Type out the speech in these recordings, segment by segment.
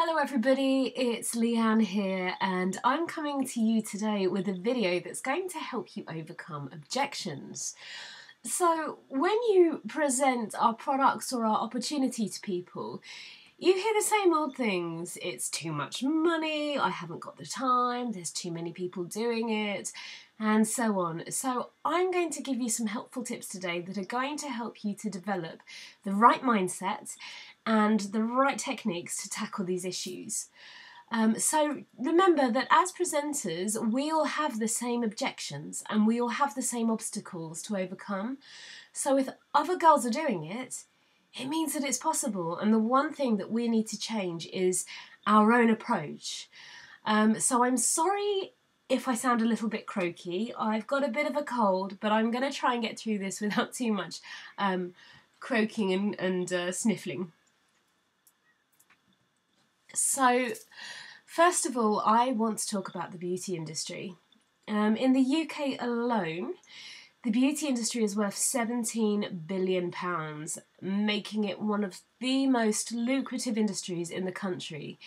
Hello everybody, it's Lianne here and I'm coming to you today with a video that's going to help you overcome objections. So when you present our products or our opportunity to people, you hear the same old things. It's too much money, I haven't got the time, there's too many people doing it, and so on. So I'm going to give you some helpful tips today that are going to help you to develop the right mindset and the right techniques to tackle these issues. So remember that as presenters, we all have the same objections and we all have the same obstacles to overcome. So if other girls are doing it, it means that it's possible. And the one thing that we need to change is our own approach. So I'm sorry if I sound a little bit croaky. I've got a bit of a cold, but I'm going to try and get through this without too much croaking and sniffling. So, first of all, I want to talk about the beauty industry. In the UK alone, the beauty industry is worth £17 billion, making it one of the most lucrative industries in the country.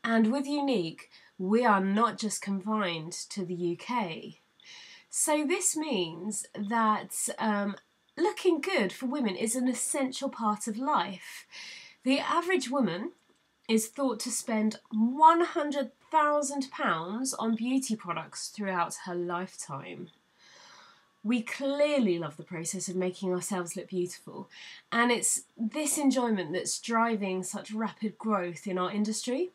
And with Younique, we are not just confined to the UK. So this means that looking good for women is an essential part of life. The average woman is thought to spend £100,000 on beauty products throughout her lifetime. We clearly love the process of making ourselves look beautiful, and it's this enjoyment that's driving such rapid growth in our industry.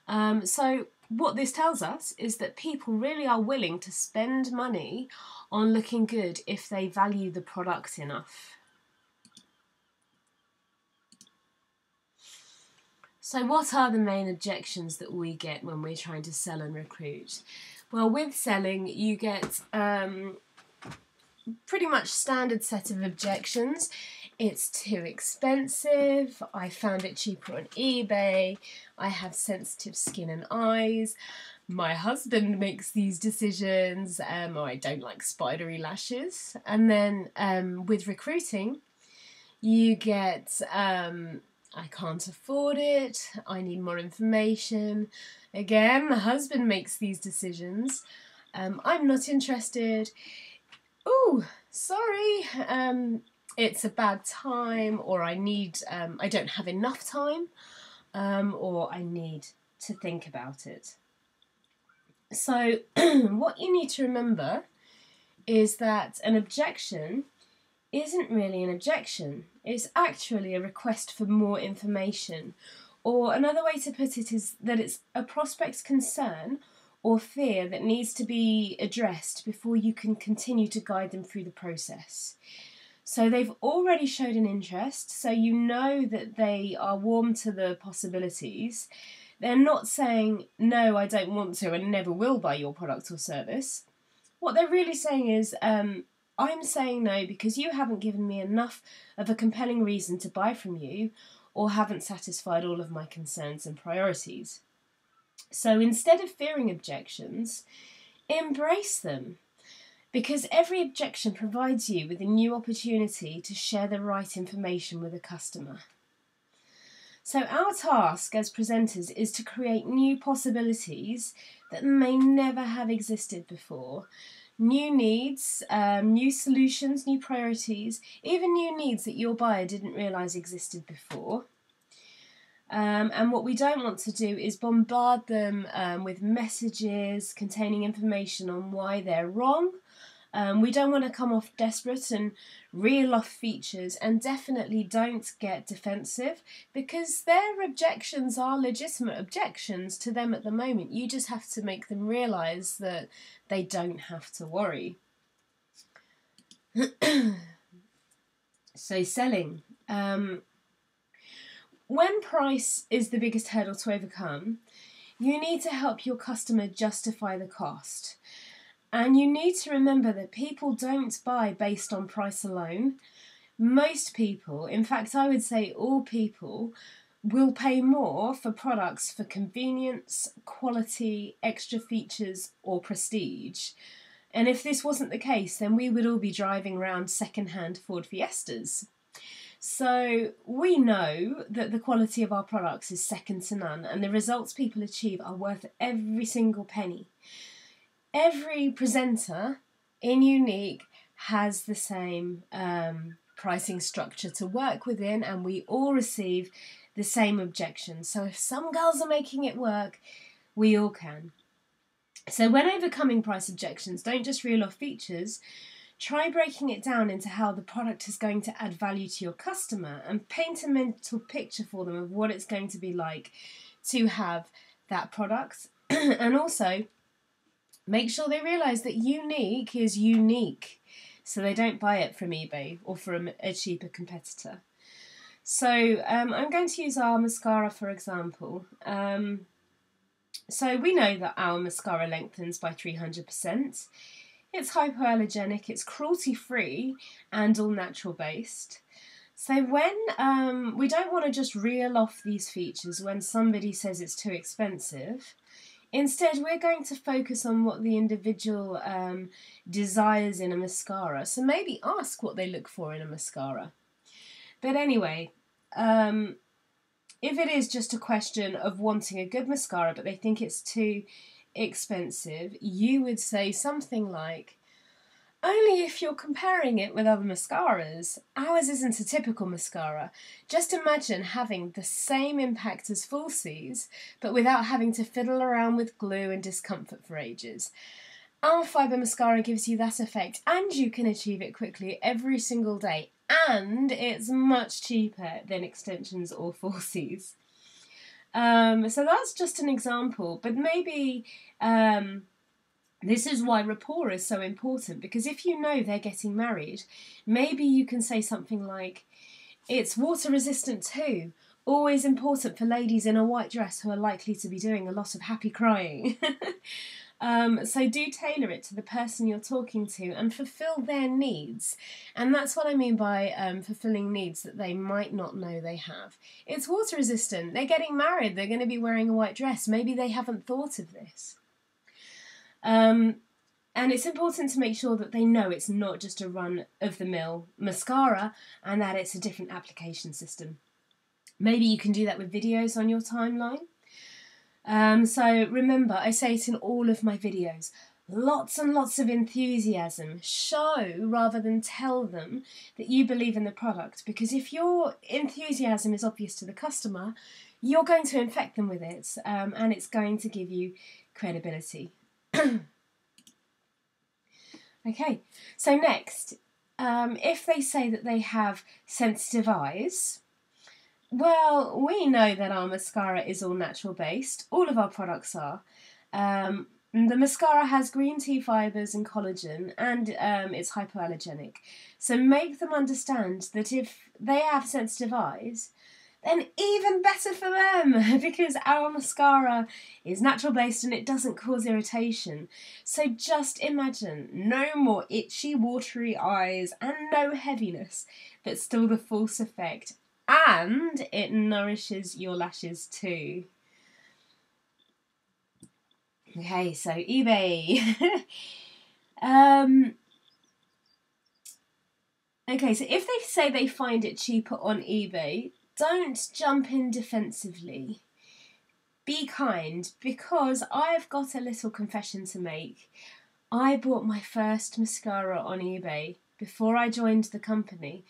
So what this tells us is that people really are willing to spend money on looking good if they value the product enough. So what are the main objections that we get when we're trying to sell and recruit? Well, with selling, you get pretty much standard set of objections. It's too expensive, I found it cheaper on eBay, I have sensitive skin and eyes, my husband makes these decisions, or I don't like spidery lashes. And then with recruiting, you get I can't afford it, I need more information. Again, my husband makes these decisions. I'm not interested. Oh, sorry, it's a bad time, or I don't have enough time, or I need to think about it. So what you need to remember is that an objection isn't really an objection. It's actually a request for more information. Or another way to put it is that it's a prospect's concern or fear that needs to be addressed before you can continue to guide them through the process. So they've already showed an interest, so you know that they are warm to the possibilities. They're not saying, no, I don't want to and never will buy your product or service. What they're really saying is, I'm saying no because you haven't given me enough of a compelling reason to buy from you, or haven't satisfied all of my concerns and priorities. So instead of fearing objections, embrace them, because every objection provides you with a new opportunity to share the right information with a customer. So our task as presenters is to create new possibilities that may never have existed before. New needs, new solutions, new priorities, even new needs that your buyer didn't realise existed before. And what we don't want to do is bombard them with messages containing information on why they're wrong. We don't want to come off desperate and reel off features, and definitely don't get defensive, because their objections are legitimate objections to them at the moment. You just have to make them realise that they don't have to worry. So selling. When price is the biggest hurdle to overcome, you need to help your customer justify the cost. And you need to remember that people don't buy based on price alone. Most people, in fact I would say all people, will pay more for products for convenience, quality, extra features or prestige. And if this wasn't the case, then we would all be driving around second-hand Ford Fiestas. So we know that the quality of our products is second to none, and the results people achieve are worth every single penny. Every presenter in Younique has the same pricing structure to work within, and we all receive the same objections. So if some girls are making it work, we all can. So when overcoming price objections, don't just reel off features. Try breaking it down into how the product is going to add value to your customer, and paint a mental picture for them of what it's going to be like to have that product. And also, make sure they realise that Younique is unique, so they don't buy it from eBay or from a cheaper competitor. So I'm going to use our mascara for example. So we know that our mascara lengthens by 300%. It's hypoallergenic, it's cruelty-free and all natural based. So when we don't want to just reel off these features when somebody says it's too expensive. Instead, we're going to focus on what the individual desires in a mascara. So maybe ask what they look for in a mascara. But anyway, if it is just a question of wanting a good mascara but they think it's too expensive, you would say something like, only if you're comparing it with other mascaras. Ours isn't a typical mascara. Just imagine having the same impact as falsies, but without having to fiddle around with glue and discomfort for ages. Our fibre mascara gives you that effect, and you can achieve it quickly every single day, and it's much cheaper than extensions or falsies. So that's just an example, but maybe this is why rapport is so important, because if you know they're getting married, maybe you can say something like, it's water resistant too, always important for ladies in a white dress who are likely to be doing a lot of happy crying. So do tailor it to the person you're talking to and fulfill their needs. And that's what I mean by fulfilling needs that they might not know they have. It's water resistant, they're getting married, they're going to be wearing a white dress, maybe they haven't thought of this. And it's important to make sure that they know it's not just a run-of-the-mill mascara and that it's a different application system. Maybe you can do that with videos on your timeline. So remember, I say it in all of my videos, lots and lots of enthusiasm. Show rather than tell them that you believe in the product, because if your enthusiasm is obvious to the customer, you're going to infect them with it, and it's going to give you credibility. Okay, so next, if they say that they have sensitive eyes, well, we know that our mascara is all natural based. All of our products are. The mascara has green tea fibres and collagen, and it's hypoallergenic. So make them understand that if they have sensitive eyes, then even better for them, because our mascara is natural based and it doesn't cause irritation. So just imagine no more itchy, watery eyes and no heaviness, but still the false effect. And it nourishes your lashes too. Okay, so eBay. Okay, so if they say they find it cheaper on eBay, don't jump in defensively. Be kind, because I've got a little confession to make. I bought my first mascara on eBay before I joined the company,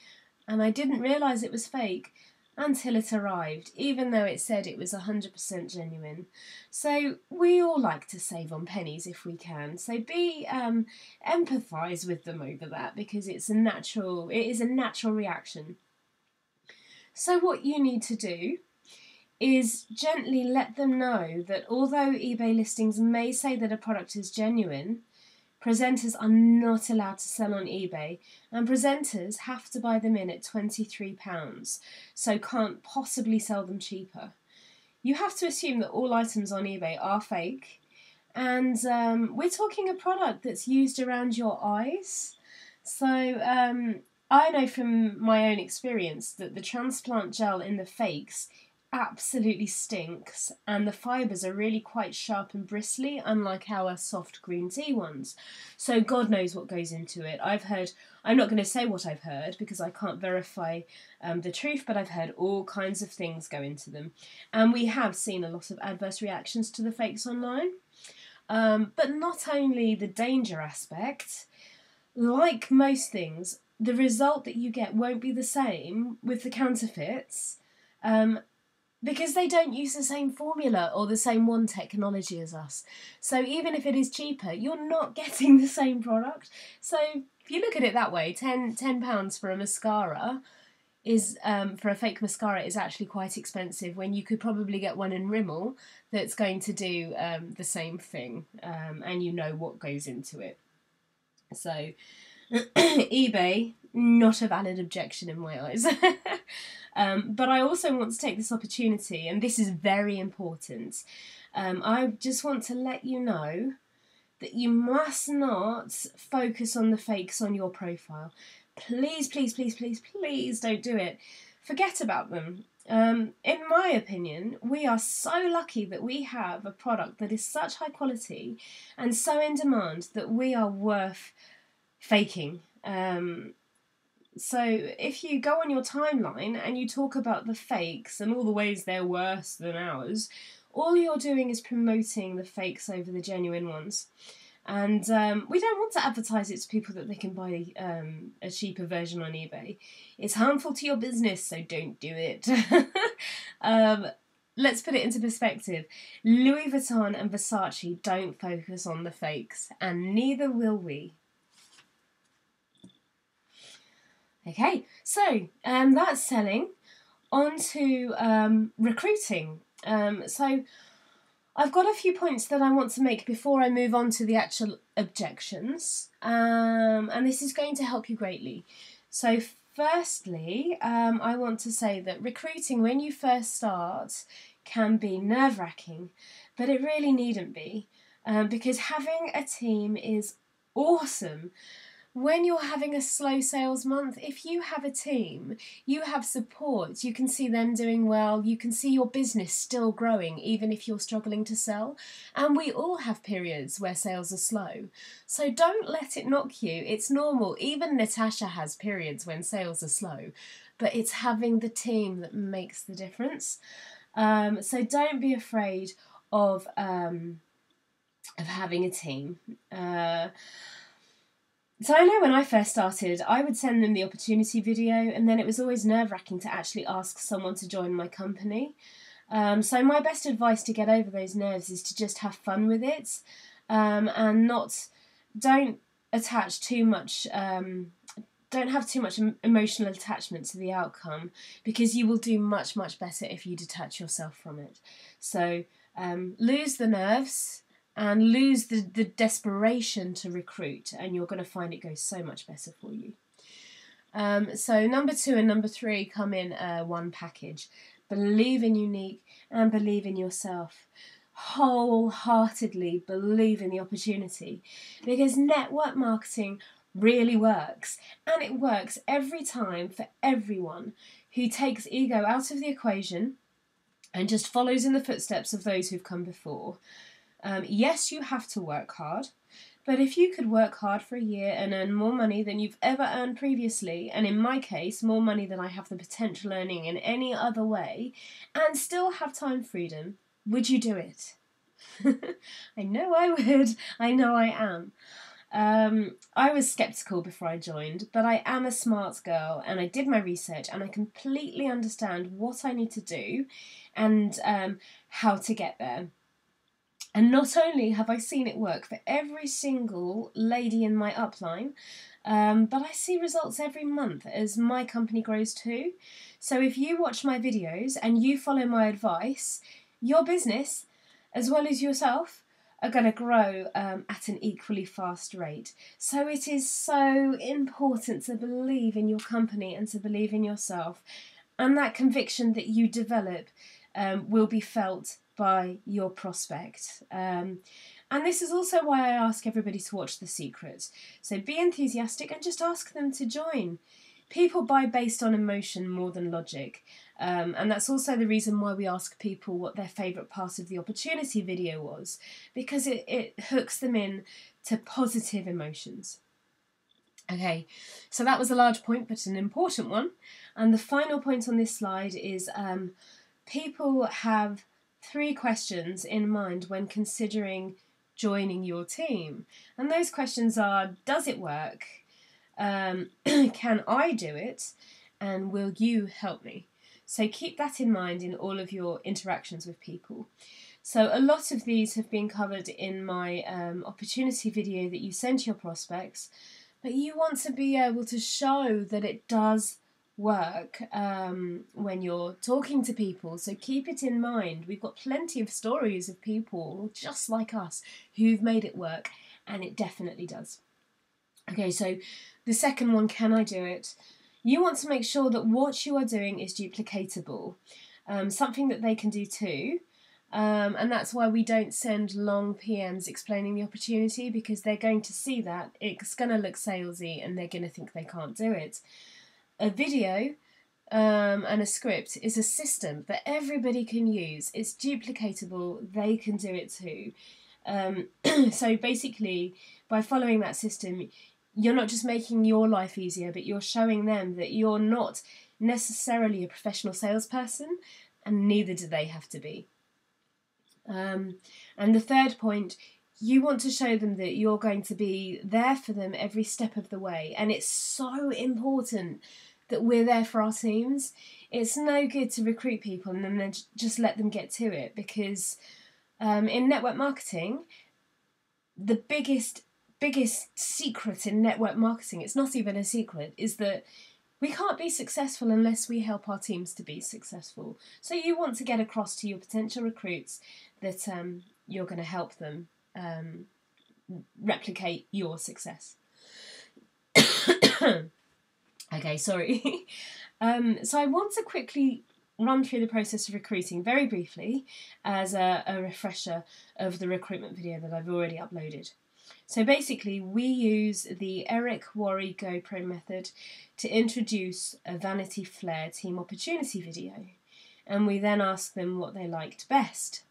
and I didn't realise it was fake until it arrived, even though it said it was 100% genuine. So we all like to save on pennies if we can. So empathise with them over that, because it is a natural reaction. So what you need to do is gently let them know that although eBay listings may say that a product is genuine, presenters are not allowed to sell on eBay, and presenters have to buy them in at £23, so can't possibly sell them cheaper. You have to assume that all items on eBay are fake, and we're talking a product that's used around your eyes. So I know from my own experience that the transplant gel in the fakes absolutely stinks, and the fibres are really quite sharp and bristly, unlike our soft green tea ones. So God knows what goes into it. I'm not going to say what I've heard because I can't verify the truth, but I've heard all kinds of things go into them. And we have seen a lot of adverse reactions to the fakes online. But not only the danger aspect, like most things, the result that you get won't be the same with the counterfeits. Because they don't use the same formula or the same one technology as us. So even if it is cheaper, you're not getting the same product. So if you look at it that way, £10 for a mascara is for a fake mascara is actually quite expensive when you could probably get one in Rimmel that's going to do the same thing, and you know what goes into it. So eBay, not a valid objection in my eyes. But I also want to take this opportunity, and this is very important. I just want to let you know that you must not focus on the fakes on your profile. Please, please, please, please, please don't do it. Forget about them. In my opinion, we are so lucky that we have a product that is such high quality and so in demand that we are worth faking. So if you go on your timeline and you talk about the fakes and all the ways they're worse than ours, all you're doing is promoting the fakes over the genuine ones. And we don't want to advertise it to people that they can buy a cheaper version on eBay. It's harmful to your business, so don't do it. Let's put it into perspective. Louis Vuitton and Versace don't focus on the fakes, and neither will we. Okay, so that's selling. On to recruiting. So I've got a few points that I want to make before I move on to the actual objections, and this is going to help you greatly. So firstly, I want to say that recruiting when you first start can be nerve-wracking, but it really needn't be, because having a team is awesome. When you're having a slow sales month, if you have a team, you have support, you can see them doing well, you can see your business still growing even if you're struggling to sell. And we all have periods where sales are slow. So don't let it knock you. It's normal. Even Natasha has periods when sales are slow. But it's having the team that makes the difference. So don't be afraid of having a team. So I know when I first started, I would send them the opportunity video, and then it was always nerve-wracking to actually ask someone to join my company. So my best advice to get over those nerves is to just have fun with it, and don't attach too much, don't have too much emotional attachment to the outcome, because you will do much, much better if you detach yourself from it. So lose the nerves and lose the desperation to recruit, and you're going to find it goes so much better for you. So number 2 and number 3 come in one package. Believe in Younique and believe in yourself. Wholeheartedly believe in the opportunity, because network marketing really works, and it works every time for everyone who takes ego out of the equation and just follows in the footsteps of those who've come before. Yes, you have to work hard, but if you could work hard for a year and earn more money than you've ever earned previously, and in my case, more money than I have the potential earning in any other way, and still have time freedom, would you do it? I know I would. I know I am. I was sceptical before I joined, but I am a smart girl, and I did my research, and I completely understand what I need to do and how to get there. And not only have I seen it work for every single lady in my upline, but I see results every month as my company grows too. So if you watch my videos and you follow my advice, your business, as well as yourself, are going to grow at an equally fast rate. So it is so important to believe in your company and to believe in yourself. And that conviction that you develop will be felt by your prospect. And this is also why I ask everybody to watch The Secret. So be enthusiastic and just ask them to join. People buy based on emotion more than logic. And that's also the reason why we ask people what their favourite part of the opportunity video was, because it hooks them in to positive emotions. Okay, so that was a large point, but an important one. And the final point on this slide is people have 3 questions in mind when considering joining your team. And those questions are, does it work? Can I do it? And will you help me? So keep that in mind in all of your interactions with people. So a lot of these have been covered in my opportunity video that you send to your prospects, but you want to be able to show that it does work when you're talking to people. So keep it in mind. We've got plenty of stories of people just like us who've made it work, and it definitely does. Okay, so the second one, can I do it? You want to make sure that what you are doing is duplicatable, something that they can do too. And that's why we don't send long PMs explaining the opportunity, because they're going to see that. It's going to look salesy and they're going to think they can't do it. A video and a script is a system that everybody can use. It's duplicatable. They can do it too. So basically, by following that system, you're not just making your life easier, but you're showing them that you're not necessarily a professional salesperson, and neither do they have to be. And the third point, you want to show them that you're going to be there for them every step of the way. And it's so important that we're there for our teams. It's no good to recruit people and then just let them get to it, because in network marketing, the biggest secret in network marketing, it's not even a secret, is that we can't be successful unless we help our teams to be successful. So you want to get across to your potential recruits that you're going to help them replicate your success. Okay, sorry. So I want to quickly run through the process of recruiting very briefly as a refresher of the recruitment video that I've already uploaded. So basically, we use the Eric Worre GoPro method to introduce a Vanity Flair team opportunity video, and we then ask them what they liked best.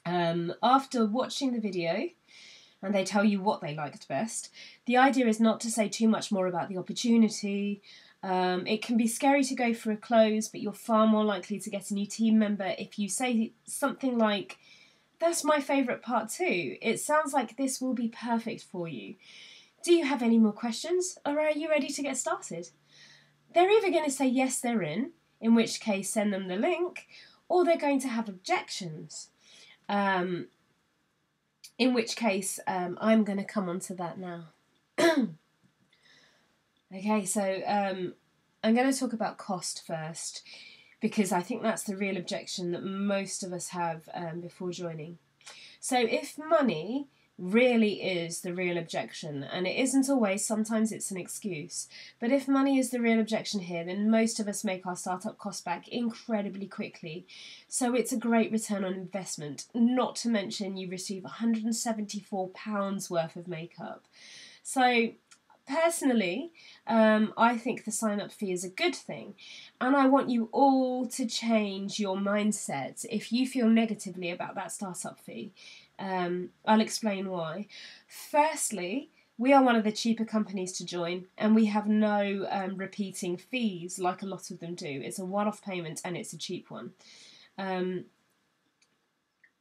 After watching the video, and they tell you what they liked best, the idea is not to say too much more about the opportunity. It can be scary to go for a close, but you're far more likely to get a new team member if you say something like, "That's my favourite part too. It sounds like this will be perfect for you. Do you have any more questions, or are you ready to get started?" They're either going to say yes, they're in which case send them the link, or they're going to have objections, in which case I'm going to come on to that now. Okay, so I'm going to talk about cost first, because I think that's the real objection that most of us have before joining. So if money really is the real objection, and it isn't always, sometimes it's an excuse, but if money is the real objection here, then most of us make our startup cost back incredibly quickly. So it's a great return on investment, not to mention you receive £174 worth of makeup. So personally, I think the sign-up fee is a good thing, and I want you all to change your mindset if you feel negatively about that startup fee. I'll explain why. Firstly, we are one of the cheaper companies to join, and we have no repeating fees like a lot of them do. It's a one-off payment, and it's a cheap one.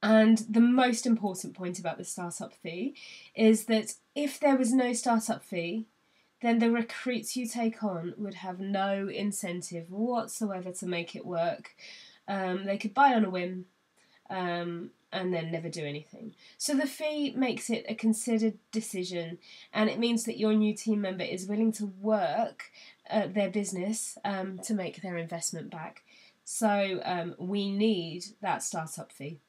And the most important point about the startup fee is that if there was no startup fee, then the recruits you take on would have no incentive whatsoever to make it work. They could buy on a whim and then never do anything. So the fee makes it a considered decision, and it means that your new team member is willing to work their business to make their investment back. So we need that startup fee.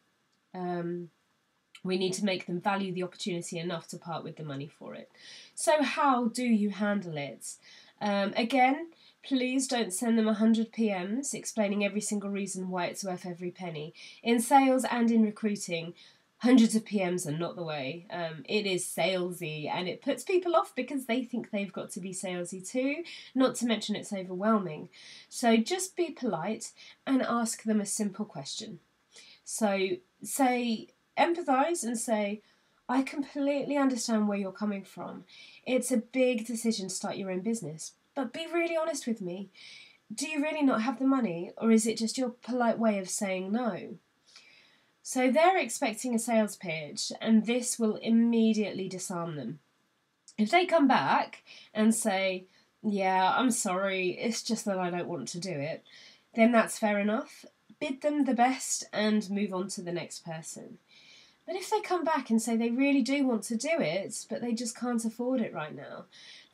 We need to make them value the opportunity enough to part with the money for it. So how do you handle it? Again, please don't send them 100 PMs explaining every single reason why it's worth every penny. In sales and in recruiting, hundreds of PMs are not the way. It is salesy, and it puts people off because they think they've got to be salesy too, not to mention it's overwhelming. So just be polite and ask them a simple question. So empathise and say, I completely understand where you're coming from. It's a big decision to start your own business, but be really honest with me. Do you really not have the money, or is it just your polite way of saying no? So they're expecting a sales pitch, and this will immediately disarm them. If they come back and say, yeah, I'm sorry, it's just that I don't want to do it, then that's fair enough. Bid them the best and move on to the next person. But if they come back and say they really do want to do it, but they just can't afford it right now,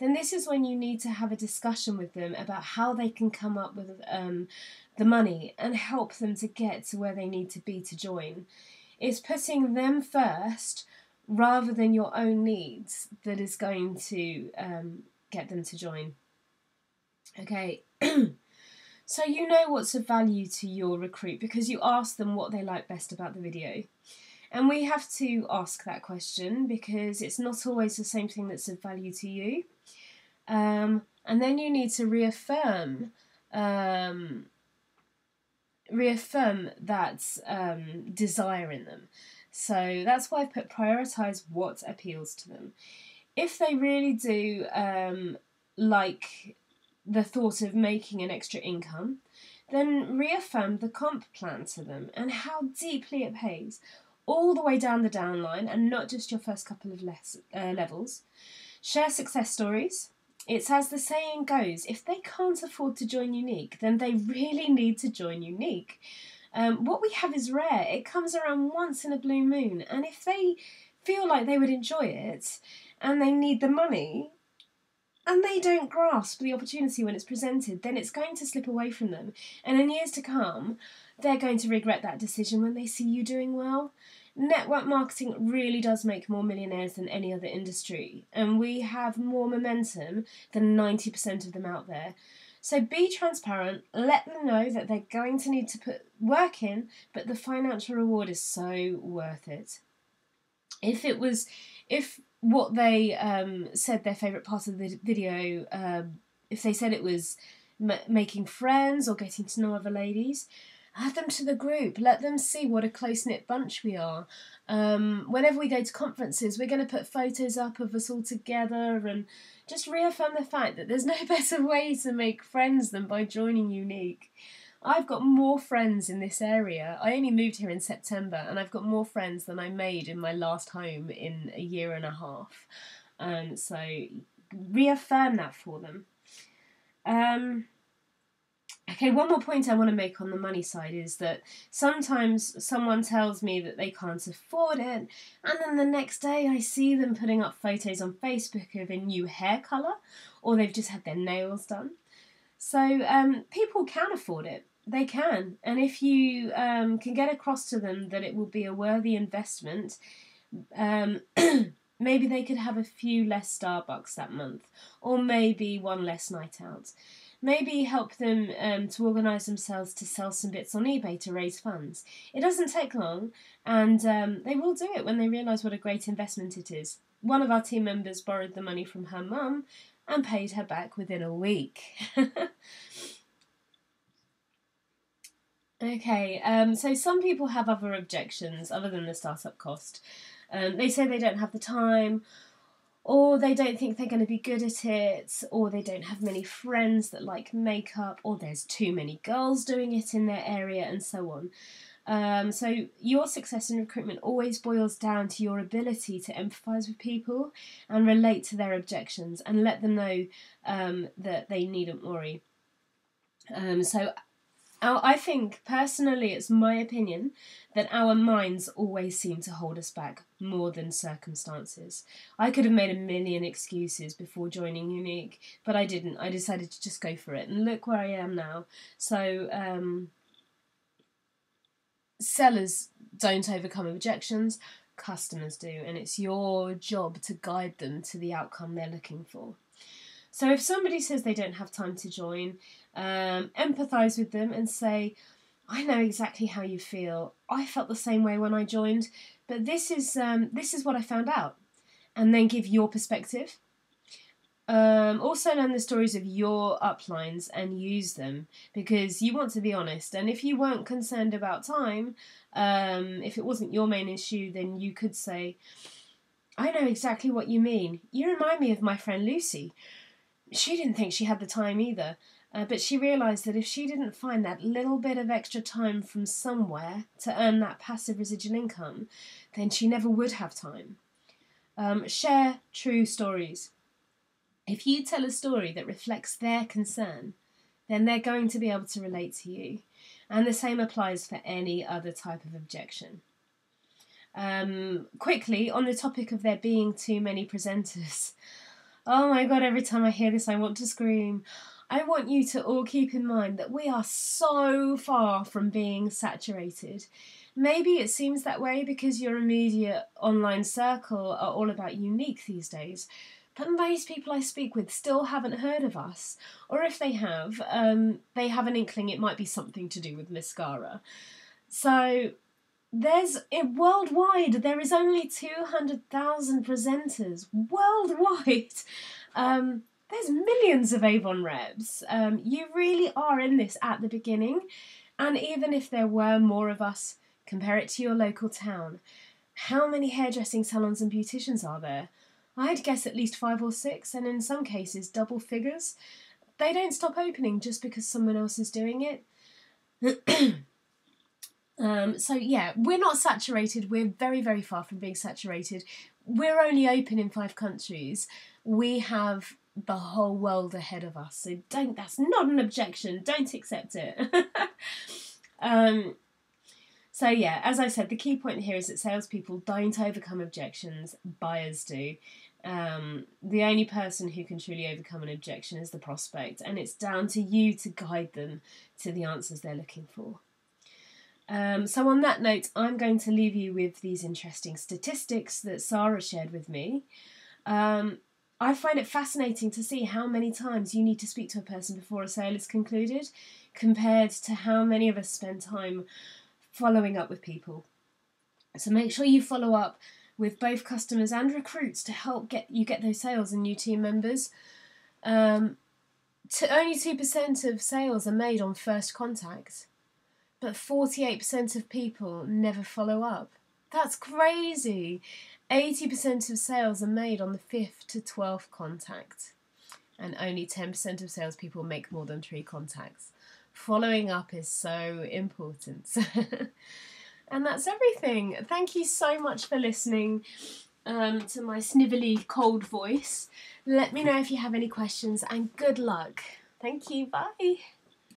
then this is when you need to have a discussion with them about how they can come up with the money and help them to get to where they need to be to join. It's putting them first rather than your own needs that is going to get them to join. Okay. So you know what's of value to your recruit because you ask them what they like best about the video. And we have to ask that question because it's not always the same thing that's of value to you. And then you need to reaffirm that desire in them. So that's why I've put prioritise what appeals to them. If they really do like the thought of making an extra income, then reaffirm the comp plan to them and how deeply it pays, all the way down the downline and not just your first couple of levels. Share success stories. It's as the saying goes, if they can't afford to join Younique, then they really need to join Younique. What we have is rare. It comes around once in a blue moon, and if they feel like they would enjoy it and they need the money, and they don't grasp the opportunity when it's presented, then it's going to slip away from them. And in years to come, they're going to regret that decision when they see you doing well. Network marketing really does make more millionaires than any other industry, and we have more momentum than 90% of them out there. So be transparent, let them know that they're going to need to put work in, but the financial reward is so worth it. If what they said their favourite part of the video, if they said it was making friends or getting to know other ladies, add them to the group. Let them see what a close-knit bunch we are. Whenever we go to conferences, we're going to put photos up of us all together and just reaffirm the fact that there's no better way to make friends than by joining Younique. I've got more friends in this area. I only moved here in September, and I've got more friends than I made in my last home in a year and a half. So reaffirm that for them. Okay, one more point I want to make on the money side is that sometimes someone tells me that they can't afford it, and then the next day I see them putting up photos on Facebook of a new hair colour, or they've just had their nails done. So people can afford it. They can. And if you can get across to them that it will be a worthy investment, maybe they could have a few less Starbucks that month, or maybe one less night out. Maybe help them to organise themselves to sell some bits on eBay to raise funds. It doesn't take long, and they will do it when they realise what a great investment it is. One of our team members borrowed the money from her mum and paid her back within a week. Okay, so some people have other objections other than the startup cost. They say they don't have the time, or they don't think they're going to be good at it, or they don't have many friends that like makeup, or there's too many girls doing it in their area, and so on. So your success in recruitment always boils down to your ability to empathise with people and relate to their objections and let them know that they needn't worry. So I think, personally, it's my opinion that our minds always seem to hold us back more than circumstances. I could have made a million excuses before joining Younique, but I didn't. I decided to just go for it, and look where I am now. So sellers don't overcome objections, customers do, and it's your job to guide them to the outcome they're looking for. So if somebody says they don't have time to join, empathise with them and say, I know exactly how you feel. I felt the same way when I joined, but this is what I found out, and then give your perspective. Also learn the stories of your uplines and use them, because you want to be honest. And if you weren't concerned about time, if it wasn't your main issue, then you could say, I know exactly what you mean. You remind me of my friend Lucy. She didn't think she had the time either, but she realised that if she didn't find that little bit of extra time from somewhere to earn that passive residual income, then she never would have time. Share true stories. If you tell a story that reflects their concern, then they're going to be able to relate to you. And the same applies for any other type of objection. Quickly, on the topic of there being too many presenters. Oh my God, every time I hear this, I want to scream. I want you to all keep in mind that we are so far from being saturated. Maybe it seems that way because your immediate online circle are all about Younique these days. But most people I speak with still haven't heard of us. Or if they have an inkling it might be something to do with mascara. So worldwide, there is only 200,000 presenters worldwide. There's millions of Avon reps. You really are in this at the beginning. And even if there were more of us, compare it to your local town. How many hairdressing salons and beauticians are there? I'd guess at least 5 or 6, and in some cases double figures. They don't stop opening just because someone else is doing it. So yeah, we're not saturated. We're very, very far from being saturated. We're only open in 5 countries. We have the whole world ahead of us. So that's not an objection. Don't accept it. So yeah, as I said, the key point here is that salespeople don't overcome objections, buyers do. The only person who can truly overcome an objection is the prospect, and it's down to you to guide them to the answers they're looking for. So on that note, I'm going to leave you with these interesting statistics that Sarah shared with me. I find it fascinating to see how many times you need to speak to a person before a sale is concluded, compared to how many of us spend time following up with people. So make sure you follow up with both customers and recruits to help get those sales and new team members. Only 2% of sales are made on first contact, but 48% of people never follow up. That's crazy. 80% of sales are made on the 5th to 12th contact, and only 10% of salespeople make more than 3 contacts. Following up is so important. And that's everything. Thank you so much for listening to my snivelly, cold voice. Let me know if you have any questions, and good luck. Thank you. Bye.